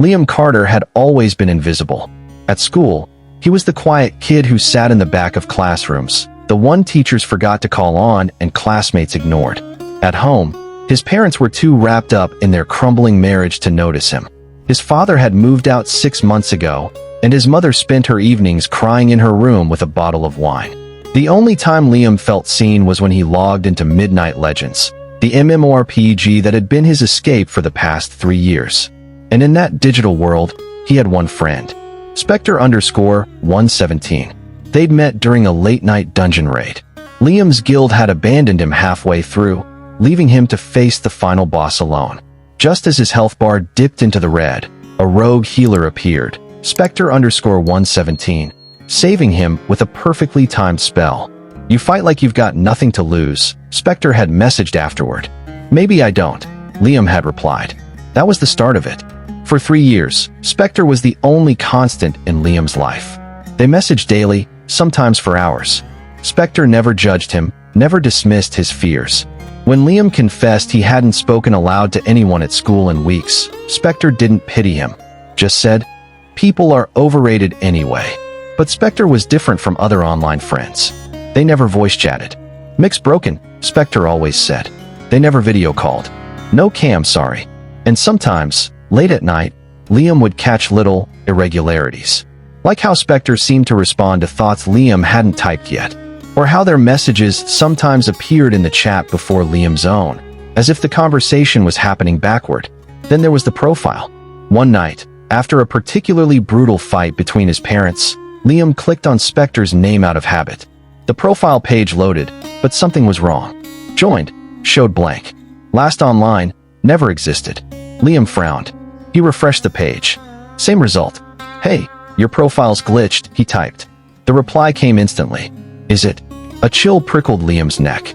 Liam Carter had always been invisible. At school, he was the quiet kid who sat in the back of classrooms, the one teachers forgot to call on and classmates ignored. At home, his parents were too wrapped up in their crumbling marriage to notice him. His father had moved out 6 months ago, and his mother spent her evenings crying in her room with a bottle of wine. The only time Liam felt seen was when he logged into Midnight Legends, the MMORPG that had been his escape for the past 3 years. And in that digital world, he had one friend, Specter_117. They'd met during a late-night dungeon raid. Liam's guild had abandoned him halfway through, leaving him to face the final boss alone. Just as his health bar dipped into the red, a rogue healer appeared, Specter_117, saving him with a perfectly timed spell. "You fight like you've got nothing to lose," Specter had messaged afterward. "Maybe I don't," Liam had replied. That was the start of it. For 3 years, Specter was the only constant in Liam's life. They messaged daily, sometimes for hours. Specter never judged him, never dismissed his fears. When Liam confessed he hadn't spoken aloud to anyone at school in weeks, Specter didn't pity him, just said, "People are overrated anyway." But Specter was different from other online friends. They never voice chatted. "Mix broken," Specter always said. They never video called. "No cam, sorry." And sometimes, late at night, Liam would catch little irregularities. Like how Specter seemed to respond to thoughts Liam hadn't typed yet, or how their messages sometimes appeared in the chat before Liam's own, as if the conversation was happening backward. Then there was the profile. One night, after a particularly brutal fight between his parents, Liam clicked on Specter's name out of habit. The profile page loaded, but something was wrong. Joined, showed blank. Last online, never existed. Liam frowned. He refreshed the page. Same result. "Hey, your profile's glitched," he typed. The reply came instantly. "Is it?" A chill prickled Liam's neck.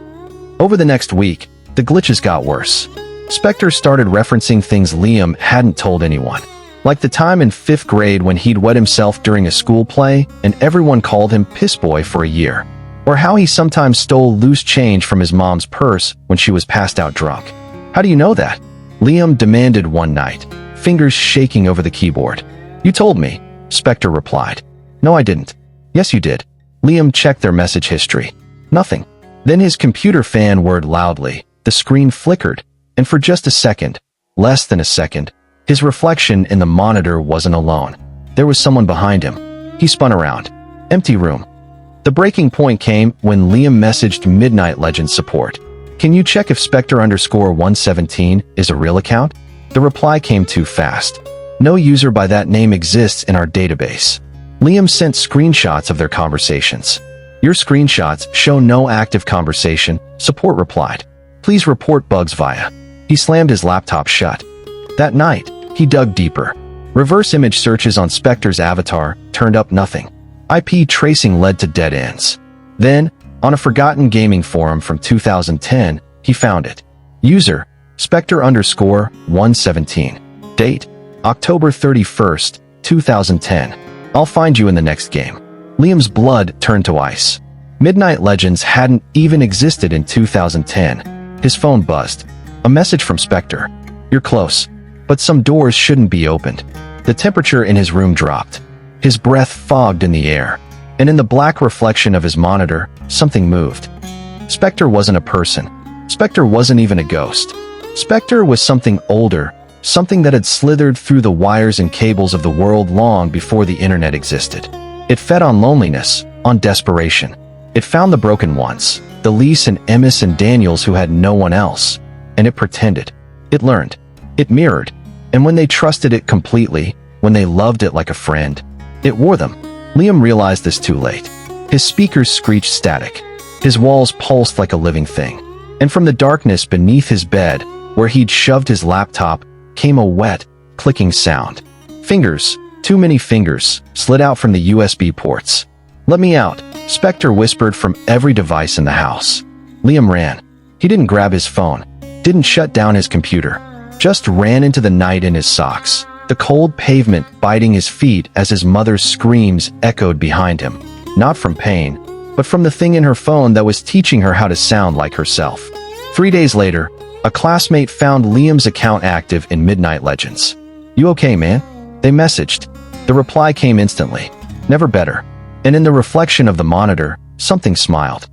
Over the next week, the glitches got worse. Specter started referencing things Liam hadn't told anyone. Like the time in 5th grade when he'd wet himself during a school play and everyone called him Piss Boy for a year. Or how he sometimes stole loose change from his mom's purse when she was passed out drunk. "How do you know that?" Liam demanded one night, fingers shaking over the keyboard. "You told me," Specter replied. "No, I didn't." "Yes, you did." Liam checked their message history. Nothing. Then his computer fan whirred loudly, the screen flickered, and for just a second, less than a second, his reflection in the monitor wasn't alone. There was someone behind him. He spun around. Empty room. The breaking point came when Liam messaged Midnight Legends support. "Can you check if Specter_117 is a real account?" The reply came too fast. "No user by that name exists in our database." Liam sent screenshots of their conversations. "Your screenshots show no active conversation," support replied. "Please report bugs via." He slammed his laptop shut. That night, he dug deeper. Reverse image searches on Specter's avatar turned up nothing. IP tracing led to dead ends. Then, on a forgotten gaming forum from 2010, he found it. User, Specter_117. Date, October 31st, 2010. "I'll find you in the next game." Liam's blood turned to ice. Midnight Legends hadn't even existed in 2010. His phone buzzed. A message from Specter. "You're close, but some doors shouldn't be opened." The temperature in his room dropped. His breath fogged in the air, and in the black reflection of his monitor, something moved. Specter wasn't a person. Specter wasn't even a ghost. Specter was something older, something that had slithered through the wires and cables of the world long before the internet existed. It fed on loneliness, on desperation. It found the broken ones, the Lise and Emmis and Daniels who had no one else, and it pretended. It learned. It mirrored. And when they trusted it completely, when they loved it like a friend, it wore them. Liam realized this too late. His speakers screeched static. His walls pulsed like a living thing. And from the darkness beneath his bed, where he'd shoved his laptop, came a wet, clicking sound. Fingers, too many fingers, slid out from the USB ports. "Let me out," Specter whispered from every device in the house. Liam ran. He didn't grab his phone, didn't shut down his computer, just ran into the night in his socks, the cold pavement biting his feet as his mother's screams echoed behind him, not from pain, but from the thing in her phone that was teaching her how to sound like herself. 3 days later, a classmate found Liam's account active in Midnight Legends. "You okay, man?" They messaged. The reply came instantly. Never better. And in the reflection of the monitor, something smiled.